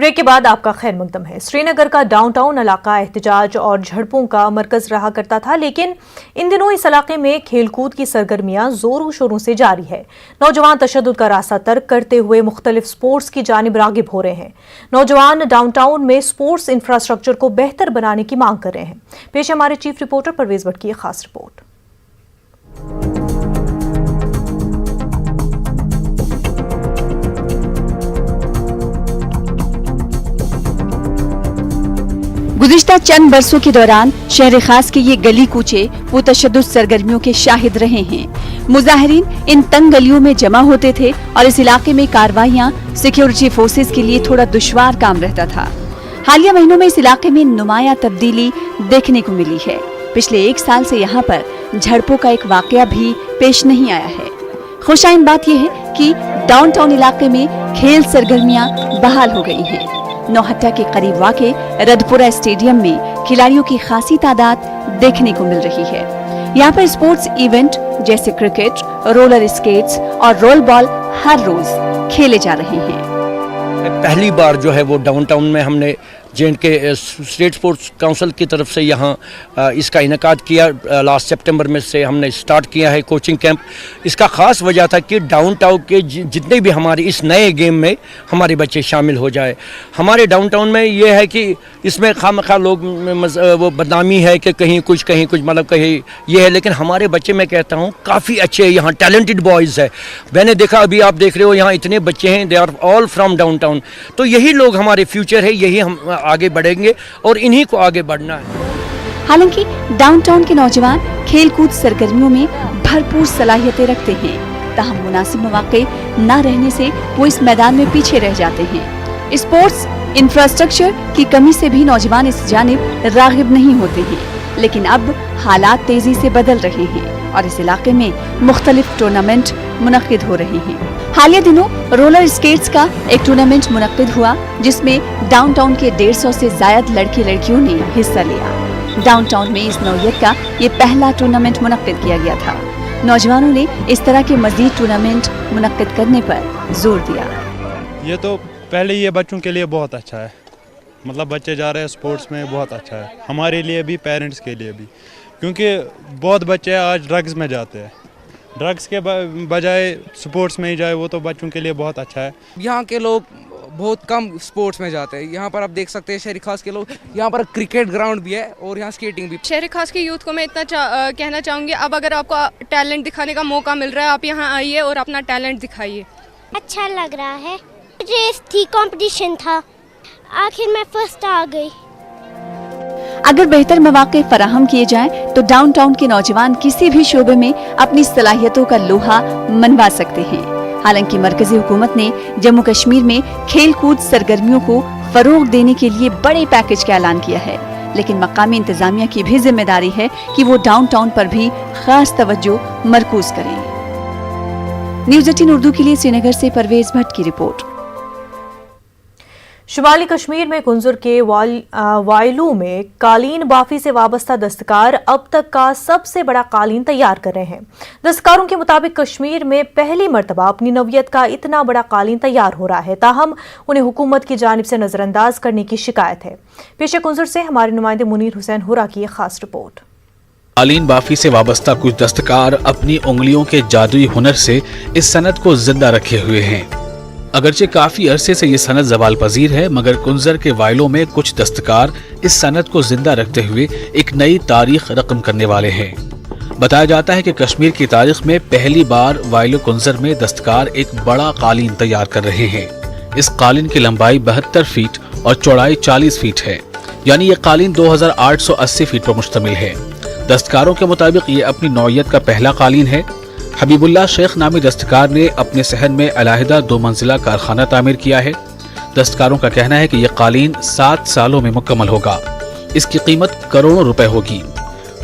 Break کے بعد آپ کا خیر مقدم ہے۔ سری نگر کا ڈاؤن ٹاؤن علاقہ احتجاج اور جھڑپوں کا مرکز رہا کرتا تھا، لیکن ان دنوں اس علاقے میں کھیل کود کی سرگرمیاں زوروں شوروں سے جاری ہے۔ نوجوان تشدد کا راستہ ترک کرتے ہوئے مختلف سپورٹس کی جانب راغب ہو رہے ہیں۔ نوجوان ڈاؤن ٹاؤن میں سپورٹس انفراسٹرکچر کو بہتر بنانے کی مانگ کر رہے ہیں۔ پیش ہمارے چیف رپورٹر پرویز بٹ کی خاص رپورٹ۔ گزشتہ چند برسوں کے دوران شہر خاص کے یہ گلی کوچے وہ تشدد سرگرمیوں کے شاہد رہے ہیں۔ مظاہرین ان تنگ گلیوں میں جمع ہوتے تھے اور اس علاقے میں کارروائیاں سیکیورٹی فورسز کے لیے تھوڑا دشوار کام رہتا تھا۔ حالیہ مہینوں میں اس علاقے میں نمایاں تبدیلی دیکھنے کو ملی ہے۔ پچھلے 1 سال سے یہاں پر جھڑپوں کا ایک واقعہ بھی پیش نہیں آیا ہے۔ خوشائن بات یہ ہے کہ ڈاؤن ٹاؤن علاقے میں کھیل سرگرمیاں بحال ہو گئی ہیں۔ نوہٹا کے قریب واقع ردپورہ اسٹیڈیم میں کھلاڑیوں کی خاصی تعداد دیکھنے کو مل رہی ہے۔ یہاں پر اسپورٹس ایونٹ جیسے کرکٹ، رولر اسکیٹس اور رول بال ہر روز کھیلے جا رہے ہیں۔ پہلی بار جو ہے وہ ڈاؤن ٹاؤن میں ہم نے JNK اسٹیٹ اسپورٹس کونسل کی طرف سے یہاں اس کا انعقاد کیا۔ لاسٹ سپٹمبر میں سے ہم نے سٹارٹ کیا ہے کوچنگ کیمپ۔ اس کا خاص وجہ تھا کہ ڈاؤن ٹاؤن کے جتنے بھی ہمارے اس نئے گیم میں ہمارے بچے شامل ہو جائے۔ ہمارے ڈاؤن ٹاؤن میں یہ ہے کہ اس میں خواہ لوگ وہ بدنامی ہے کہ کہیں کچھ مطلب کہیں یہ ہے، لیکن ہمارے بچے میں کہتا ہوں کافی اچھے یہاں ٹیلنٹڈ بوائز ہے۔ میں نے دیکھا ابھی آپ دیکھ رہے ہو یہاں اتنے بچے ہیں، they are all from downtown. تو یہی لوگ ہمارے فیوچر ہے، یہی ہم آگے بڑھیں گے اور انہی کو آگے بڑھنا ہے۔ حالانکہ ڈاؤن ٹاؤن کے نوجوان کھیل کود سرگرمیوں میں بھرپور صلاحیتیں رکھتے ہیں، تاہم مناسب مواقع نہ رہنے سے وہ اس میدان میں پیچھے رہ جاتے ہیں۔ اسپورٹس انفراسٹرکچر کی کمی سے بھی نوجوان اس جانب راغب نہیں ہوتے ہیں، لیکن اب حالات تیزی سے بدل رہے ہیں اور اس علاقے میں مختلف ٹورنامنٹ منعقد ہو رہے ہیں۔ حالیہ دنوں رولر اسکیٹس کا ایک ٹورنامنٹ منعقد ہوا جس میں ڈاؤن ٹاؤن کے 150 سے زائد لڑکے لڑکیوں نے حصہ لیا۔ ڈاؤن ٹاؤن میں اس نوعیت کا یہ پہلا ٹورنامنٹ منعقد کیا گیا تھا۔ نوجوانوں نے اس طرح کے مزید ٹورنامنٹ منعقد کرنے پر زور دیا۔ یہ تو پہلے یہ بچوں کے لیے بہت اچھا ہے، مطلب بچے جا رہے ہیں اسپورٹس میں، بہت اچھا ہے ہمارے لیے بھی، پیرنٹس کے لیے بھی، کیونکہ بہت بچے آج ڈرگز میں جاتے ہیں۔ ڈرگز کے بجائے سپورٹس میں ہی جائے، وہ تو بچوں کے لیے بہت اچھا ہے۔ یہاں کے لوگ بہت کم سپورٹس میں جاتے ہیں۔ یہاں پر آپ دیکھ سکتے ہیں شہر خاص کے لوگ، یہاں پر کرکٹ گراؤنڈ بھی ہے اور یہاں سکیٹنگ بھی۔ شہر خاص کے یوتھ کو میں اتنا کہنا چاہوں گی، اب اگر آپ کو ٹیلنٹ دکھانے کا موقع مل رہا ہے، آپ یہاں آئیے اور اپنا ٹیلنٹ دکھائیے۔ اچھا لگ رہا ہے، ریس تھی، کمپٹیشن تھا، آخر میں فرسٹ آ گئی۔ اگر بہتر مواقع فراہم کیے جائیں تو ڈاؤن ٹاؤن کے نوجوان کسی بھی شعبے میں اپنی صلاحیتوں کا لوہا منوا سکتے ہیں۔ حالانکہ مرکزی حکومت نے جموں کشمیر میں کھیل کود سرگرمیوں کو فروغ دینے کے لیے بڑے پیکج کا اعلان کیا ہے، لیکن مقامی انتظامیہ کی بھی ذمہ داری ہے کہ وہ ڈاؤن ٹاؤن پر بھی خاص توجہ مرکوز کریں۔ نیوز 18 اردو کے لیے سری نگر سے پرویز بھٹ کی رپورٹ۔ شمالی کشمیر میں کنزر کے وائلو میں قالین بافی سے وابستہ دستکار اب تک کا سب سے بڑا قالین تیار کر رہے ہیں۔ دستکاروں کے مطابق کشمیر میں پہلی مرتبہ اپنی نوعیت کا اتنا بڑا قالین تیار ہو رہا ہے، تاہم انہیں حکومت کی جانب سے نظر انداز کرنے کی شکایت ہے۔ پیش کنزر سے ہمارے نمائندے منیر حسین ہورا کی ایک خاص رپورٹ۔ قالین بافی سے وابستہ کچھ دستکار اپنی انگلیوں کے جادوئی ہنر سے اس صنعت کو زندہ رکھے ہوئے ہیں۔ اگرچہ کافی عرصے سے یہ صنعت زوال پذیر ہے، مگر کنزر کے وائلوں میں کچھ دستکار اس صنعت کو زندہ رکھتے ہوئے ایک نئی تاریخ رقم کرنے والے ہیں۔ بتایا جاتا ہے کہ کشمیر کی تاریخ میں پہلی بار وائلو کنزر میں دستکار ایک بڑا قالین تیار کر رہے ہیں۔ اس قالین کی لمبائی 72 فیٹ اور چوڑائی 40 فیٹ ہے، یعنی یہ قالین 2880 فیٹ پر مشتمل ہے۔ دستکاروں کے مطابق یہ اپنی نوعیت کا پہلا قالین ہے۔ حبیب اللہ شیخ نامی دستکار نے اپنے صحن میں علیحدہ 2 منزلہ کارخانہ تعمیر کیا ہے۔ دستکاروں کا کہنا ہے کہ یہ قالین 7 سالوں میں مکمل ہوگا۔ اس کی قیمت کروڑوں روپے ہوگی۔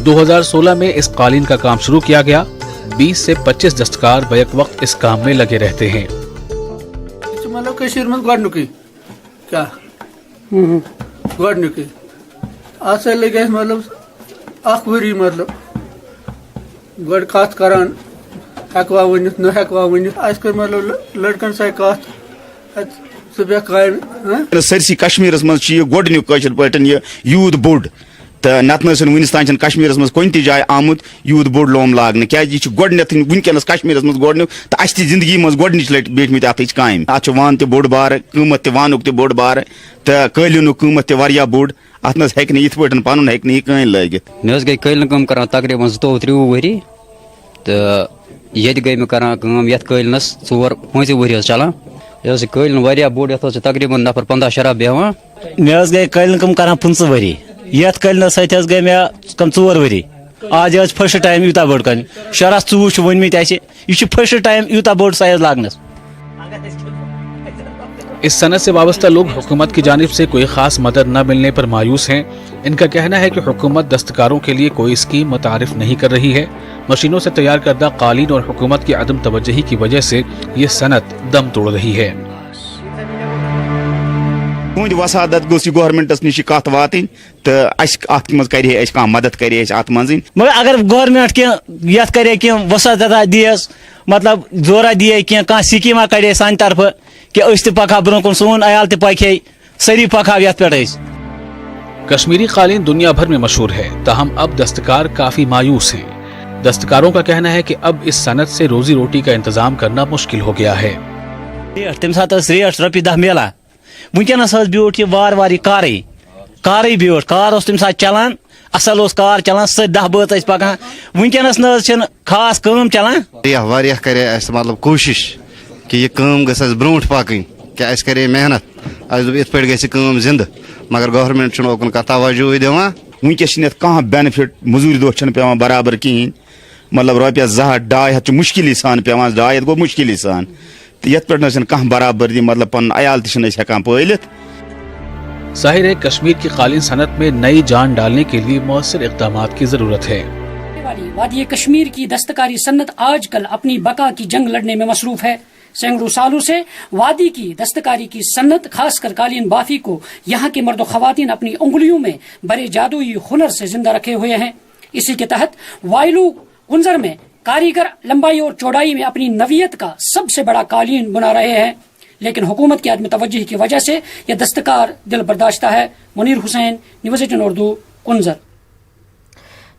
2016 میں اس قالین کا کام شروع کیا گیا۔ 20 سے 25 دستکار بیک وقت اس کام میں لگے رہتے ہیں۔ ہیکوا ونت نہ ہیکوا ونت اس کر مطلب لڑکن سے کت सरसी कश्मीरस मज गोडनिक यूथ बोड़ तो नत वनस तान कश्मीरस मज कुन जाए आमुत यूथ बोड़ लोम लागन क्या गोडनथ वनकस कश्मीरस मज गोडनिक तो अस जिंदगी मज गोडनिच लट बेठमित अत काम अत वन त बोड़ बार कीमत वानुक त बोड़ बार तो कलिनुक कीमत त बोड़ अत न इत पे पन हे कहीं लगित मे गई कलिन कम कर तकरीबन 22-23 वरी तो ये गई मे कर कलिनस 4-5 वरी चलान यह कलिन वारिया बोड़ ये तकरीबन नफर 15-16 बेहान मे गई कलिन कम कर 15 वरी ये कलिनस सत गई मे कम 4 वरी आज फर्स्ट टाइम यूत बोड़ कर शराह 4 वनमित यह फर्स्ट टाइम यूत बोड़ साइज लागनस। इस सनत से वाबस्ता लोग हुकूमत की जानिब से कोई खास मदद न मिलने पर मायूस हैं। इनका कहना है कि हुकूमत दस्तकारों के लिए कोई स्कीम मुतारिफ नहीं कर रही है। मशीनों से तैयार करदा कालीन और हुकूमत की अदम तवज्जुही की वजह से ये सनत दम तोड़ रही है। वसादत गोस गवर्नमेंटस निश कत वातन तो अत मज कर मदद कर मगर अगर गवर्नमेंट कह करे कि वसादत दियस मतलब जोरा दिए कह स्कीमा कड़े सान तरफ कि पका ब्रो कुन सोन अयाल पके सरी पका ये पे। कश्मीरी कालीन दुनिया भर में मशहूर है, ताहम अब दस्तकार काफी मायूस हैं। दस्तकारों का कहना है कि अब इस सनत से रोजी रोटी का इंतजाम करना मुश्किल हो गया है। तम सात रेट रपी 10 मिला वनकस ब्यूट वार वार कार ब्यूट कार तम सात चलान असल कार चलान 10 बत पकान वनकस न खास काम चलान करे मतलब कोशिश कि यह काम गस ब्रो पकन क्या करे मेहनत इत पे गम जिंद मगर गवर्नमेंट ओकन का तवज्जो दिवान वनकस कह बेनिफिट मजूरी दह पे बराबर कहें मतलब रुपये 200-250 मुश्किल सान पे 2 गो मुश्किल सान तो ये पे कह बराबरी मतलब पन अयाल तक पलित। जाहिर है कश्मीर की कालीन सनत में नई जान डालने के लिए मौसर इक़दामात की जरूरत है। वादी कश्मीर की दस्तकारी सन्नत आजकल अपनी बका की जंग लड़ने में मसरूफ है। सैकड़ों सालों से वादी की दस्तकारी की सन्नत खासकर कालीन बाफी को यहाँ के मर्द ख़वातीन अपनी उंगलियों में बड़े जादुई हुनर से जिंदा रखे हुए हैं। इसी के तहत वाइलू कुंजर में कारीगर लंबाई और चौड़ाई में अपनी नवियत का सबसे बड़ा कालीन बना रहे हैं, लेकिन हुकूमत की आदमी तवज्जुही की वजह से यह दस्तकार दिल बर्दाश्ता है। मुनीर हुसैन, न्यूज़ 18 उर्दू, कुंजर।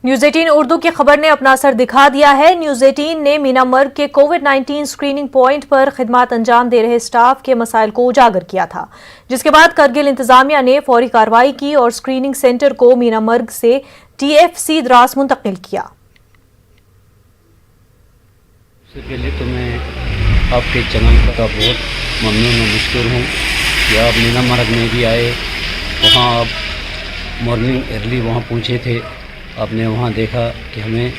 न्यूज़ 18 उर्दू की खबर ने अपना असर दिखा दिया है। न्यूज़ 18 ने मीनामर्ग के कोविड-19 स्क्रीनिंग पॉइंट पर खिदमत अंजाम दे रहे स्टाफ के मसाइल को उजागर किया था, जिसके बाद करगिल इंतजामिया ने फौरी कार्रवाई की और स्क्रीनिंग सेंटर को मीनामर्ग से TFC द्रास मुंतकिल किया। सबसे पहले तो मैं आपके चैनल का बहुत ममनून और मशकूर हूँ कि आप मीनामर्ग में भी आए, वहाँ आप मॉर्निंग अर्ली वहाँ पहुँचे थे। आपने वहाँ देखा कि हमें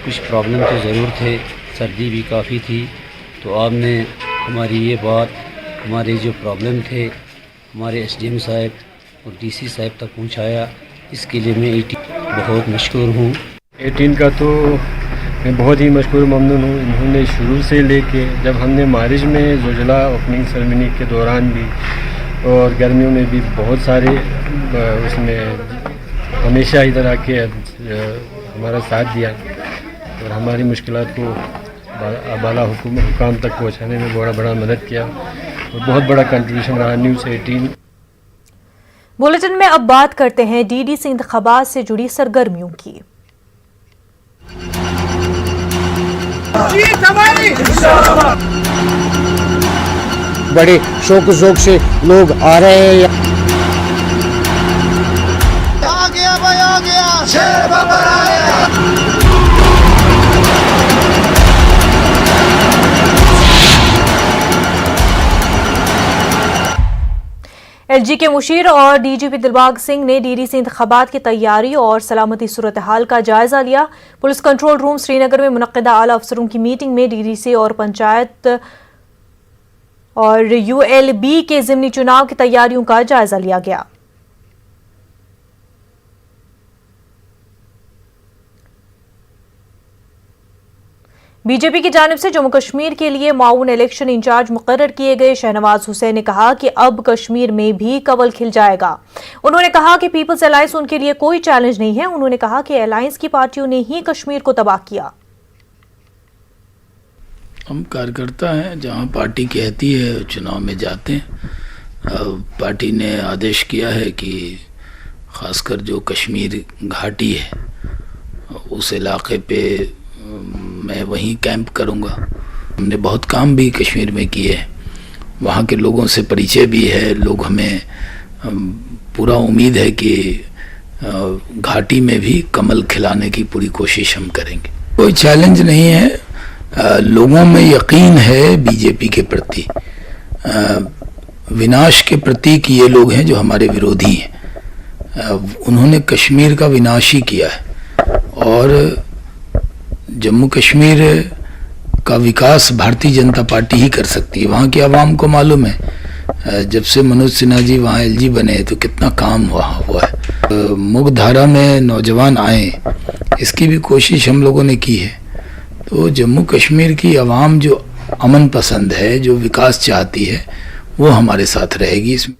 कुछ प्रॉब्लम तो ज़रूर थे, सर्दी भी काफ़ी थी, तो आपने हमारी ये बात हमारे जो प्रॉब्लम थे हमारे SDM साहब और DC साहब तक पहुँचाया। इसके लिए मैं 18 बहुत मशकूर हूँ। 18 का तो मैं बहुत ही मशकूर ममनून हूँ। इन्होंने शुरू से लेके जब हमने मारिज में ज़ोजिला ओपनिंग सेरेमनी के दौरान भी और गर्मियों में भी बहुत सारे उसमें हमेशा इधर आके हमारा साथ दिया और हमारी मुश्किलात को बाला हुकाम तक पहुँचाने में बड़ा मदद किया और बहुत बड़ा कंट्रीब्यूशन रहा न्यूज़ 18। बुलेटिन में अब बात करते हैं DDC इंतखाबात से जुड़ी सरगर्मियों की। बड़े शौक ज़ौक़ से लोग आ रहे हैं। आ गया भाई आ गया, शेर बाबर आया। LG के मुशीर और DGP दिलबाग सिंह ने DDC इंतखाबात की तैयारी और सलामती सूरत हाल का जायजा लिया। पुलिस कंट्रोल रूम श्रीनगर में मुनक्किदा आला अफसरों की मीटिंग में DDC और पंचायत और ULB के ज़िमनी चुनाव की तैयारियों का जायजा लिया गया। बीजेपी की जानिब से जम्मू कश्मीर के लिए माउन इलेक्शन इंचार्ज मुकर्रर किए गए शहनवाज हुसैन ने कहा कि अब कश्मीर में भी कवल खिल जाएगा। उन्होंने कहा कि पीपल्स अलायंस उनके लिए कोई चैलेंज नहीं है। उन्होंने कहा कि अलायंस की पार्टियों ने ही कश्मीर को तबाह किया। हम कार्यकर्ता हैं, जहां पार्टी कहती है चुनाव में जाते हैं। पार्टी ने आदेश किया है कि ख़ासकर जो कश्मीर घाटी है उस इलाके पे मैं वहीं कैंप करूँगा। हमने बहुत काम भी कश्मीर में किए हैं, वहाँ के लोगों से परिचय भी है। लोग हमें पूरा उम्मीद है कि घाटी में भी कमल खिलाने की पूरी कोशिश हम करेंगे। कोई चैलेंज नहीं है, लोगों में यकीन है बीजेपी के प्रति। विनाश के प्रतीक ये लोग हैं जो हमारे विरोधी हैं। उन्होंने कश्मीर का विनाश ही किया है और जम्मू कश्मीर का विकास भारतीय जनता पार्टी ही कर सकती है। वहाँ की आवाम को मालूम है, जब से मनोज सिन्हा जी वहाँ एलजी बने तो कितना काम हुआ है। मुख्य धारा में नौजवान आए, इसकी भी कोशिश हम लोगों ने की है। तो जम्मू कश्मीर की आवाम जो अमन पसंद है, जो विकास चाहती है, वो हमारे साथ रहेगी। इसमें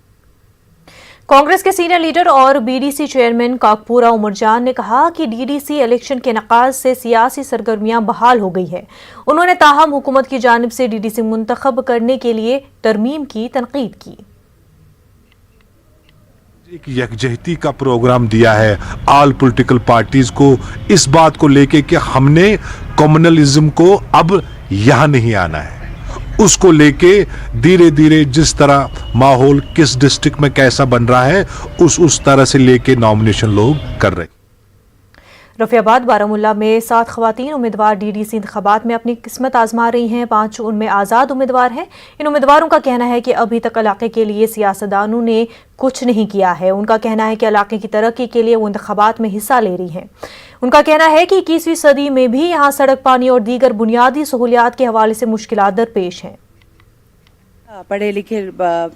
कांग्रेस के सीनियर लीडर और बीडीसी चेयरमैन काकपुरा उमर जान ने कहा कि डीडीसी इलेक्शन के नकाज से सियासी सरगर्मियां बहाल हो गई है। उन्होंने ताहम हुकूमत की जानिब से डीडीसी मुंतखब करने के लिए तरमीम की तनकीद की। एक यकजहती का प्रोग्राम दिया है ऑल पॉलिटिकल पार्टीज को, इस बात को लेके कि हमने कम्युनलिज्म को अब यहाँ नहीं आना है। उसको लेके धीरे धीरे जिस तरह माहौल किस डिस्ट्रिक्ट में कैसा बन रहा है उस तरह से लेके नॉमिनेशन लोग कर रहे हैं। रफियाबाद बारामुल्ला में 7 खवातीन उम्मीदवार डीडीसी इंतखाबात में अपनी किस्मत आजमा रही हैं। 5 उनमें आज़ाद उम्मीदवार हैं। इन उम्मीदवारों का कहना है कि अभी तक इलाके के लिए सियासतदानों ने कुछ नहीं किया है। उनका कहना है कि इलाके की तरक्की के लिए वो इंतखाबात में हिस्सा ले रही हैं। उनका कहना है कि 21वीं सदी में भी यहाँ सड़क, पानी और दीगर बुनियादी सहूलियात के हवाले से मुश्किलात दरपेश हैं। पढ़े लिखे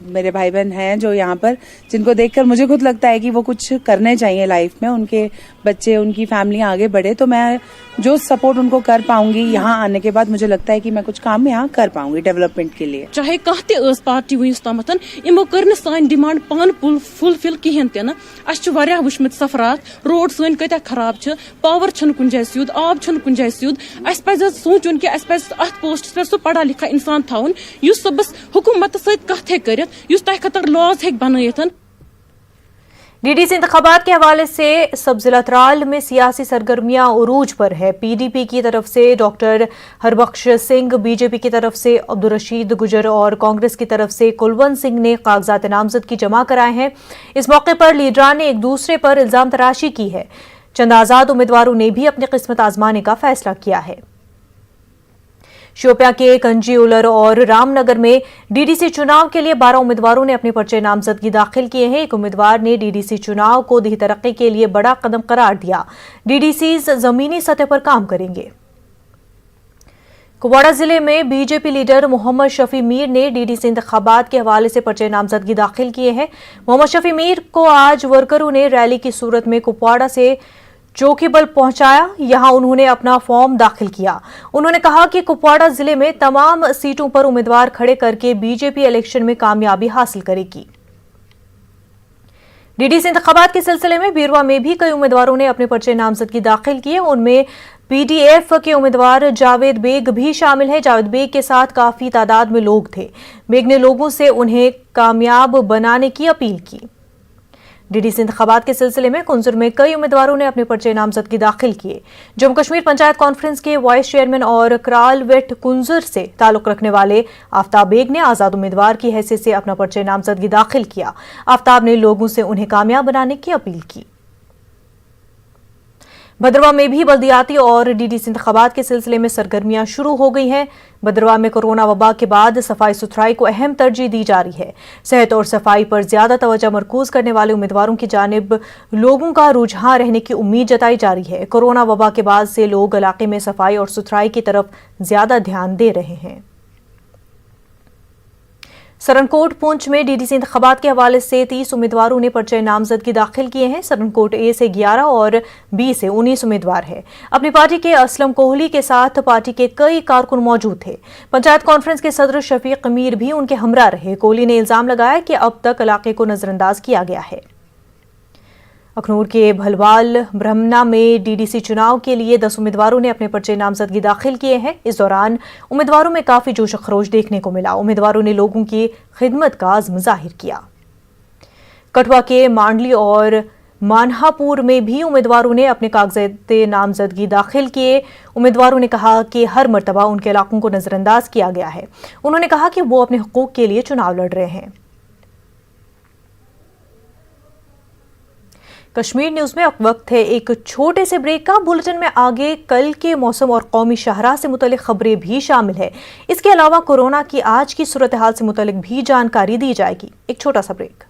मेरे भाई बहन हैं जो यहाँ पर, जिनको देखकर मुझे खुद लगता है कि वो कुछ करने चाहिए लाइफ में, उनके बच्चे, उनकी फैमिली आगे बढ़े। तो मैं जो सपोर्ट उनको कर पाऊंगी यहाँ आने के बाद, मुझे लगता है कि मैं कुछ काम यहाँ कर पाऊंगी डेवलपमेंट के लिए। चाहे कह पार्टी वुस तमतन इमो कर सान डिमांड पान फुलफिल कहें तन। वुचमत सफरात, रोड सन कत खराब, पावर कुन जाए सियुद, आब कुन जाए सियुद। सोचुन कि अत पोस्ट पे सह पढ़ा लिखा इंसान थवन युस सबस हुकूमत सत कथ हे करित, युस तह खतर लॉज हेक बनयित। डीडीसी इंतखाबात के हवाले से सब जिला त्राल में सियासी सरगर्मियां उरूज पर है। पीडीपी की तरफ से डॉक्टर हरबख्श सिंह, बीजेपी की तरफ से अब्दुल रशीद गुजर और कांग्रेस की तरफ से कुलवंत सिंह ने कागजात नामजद की जमा कराए हैं। इस मौके पर लीडरान ने एक दूसरे पर इल्जाम तराशी की है। चंद आजाद उम्मीदवारों ने भी अपनी किस्मत आजमाने का फैसला किया है। शोपियां के कंजी उलर और रामनगर में डीडीसी चुनाव के लिए 12 उम्मीदवारों ने अपने पर्चे नामजदगी दाखिल किए हैं। एक उम्मीदवार ने डीडीसी चुनाव को दी तरक्की के लिए बड़ा कदम करार दिया। डीडीसी जमीनी सतह पर काम करेंगे। कुपवाड़ा जिले में बीजेपी लीडर मोहम्मद शफी मीर ने डीडीसी इंतखाबात के हवाले से पर्चे नामजदगी दाखिल किए हैं। मोहम्मद शफी मीर को आज वर्करों ने रैली की सूरत में कुपवाड़ा से चौकीबल पहुंचाया। यहां उन्होंने अपना फॉर्म दाखिल किया। उन्होंने कहा कि कुपवाड़ा जिले में तमाम सीटों पर उम्मीदवार खड़े करके बीजेपी इलेक्शन में कामयाबी हासिल करेगी। डीडीसी इंतखाबात के सिलसिले में बीरवा में भी कई उम्मीदवारों ने अपने पर्चे नामजदगी दाखिल किए। उनमें पीडीएफ के उम्मीदवार जावेद बेग भी शामिल है। जावेद बेग के साथ काफी तादाद में लोग थे। बेग ने लोगों से उन्हें कामयाब बनाने की अपील की। डीडीसी इंतखाबात के सिलसिले में कुंजर में कई उम्मीदवारों ने अपने पर्चे नामजदगी दाखिल किए। जम्मू कश्मीर पंचायत कॉन्फ्रेंस के वाइस चेयरमैन और क्रालवेट कुंजर से ताल्लुक रखने वाले आफ्ताब बेग ने आजाद उम्मीदवार की हैसियत से अपना पर्चे नामजदगी दाखिल किया। आफ्ताब ने लोगों से उन्हें कामयाब बनाने की अपील की। भद्रवा में भी बल्दियाती और डीडीसी इंतखाबात के सिलसिले में सरगर्मियां शुरू हो गई हैं। भद्रवा में कोरोना वबा के बाद सफाई सुथराई को अहम तरजीह दी जा रही है। सेहत और सफाई पर ज्यादा तवज्जो मरकूज करने वाले उम्मीदवारों की जानिब लोगों का रुझान रहने की उम्मीद जताई जा रही है। कोरोना वबा के बाद से लोग इलाके में सफाई और सुथराई की तरफ ज्यादा ध्यान दे रहे हैं। सरनकोट पुंछ में डीडीसी इंतखाबात के हवाले से 30 उम्मीदवारों ने पर्चे नामजदगी दाखिल किए हैं। सरनकोट ए से 11 और बी से 19 उम्मीदवार हैं। अपनी पार्टी के असलम कोहली के साथ पार्टी के कई कारकुन मौजूद थे। पंचायत कॉन्फ्रेंस के सदर शफीक मीर भी उनके हमरा रहे। कोहली ने इल्जाम लगाया कि अब तक इलाके को नजरअंदाज किया गया है। अखनूर के भलवाल ब्रह्मना में डीडीसी चुनाव के लिए 10 उम्मीदवारों ने अपने पर्चे नामजदगी दाखिल किए हैं। इस दौरान उम्मीदवारों में काफी जोश खरोश देखने को मिला। उम्मीदवारों ने लोगों की खिदमत का अज़्म जाहिर किया। कठुआ के मांडली और मानहापुर में भी उम्मीदवारों ने अपने कागजात नामजदगी दाखिल किए। उम्मीदवारों ने कहा कि हर मर्तबा उनके इलाकों को नजरअंदाज किया गया है। उन्होंने कहा कि वो अपने हुकूक के लिए चुनाव लड़ रहे हैं। कश्मीर न्यूज में अब वक्त है एक छोटे से ब्रेक का। बुलेटिन में आगे कल के मौसम और कौमी शाहराह से मुतल्लिक खबरें भी शामिल है। इसके अलावा कोरोना की आज की सूरत हाल से मुतल्लिक भी जानकारी दी जाएगी। एक छोटा सा ब्रेक।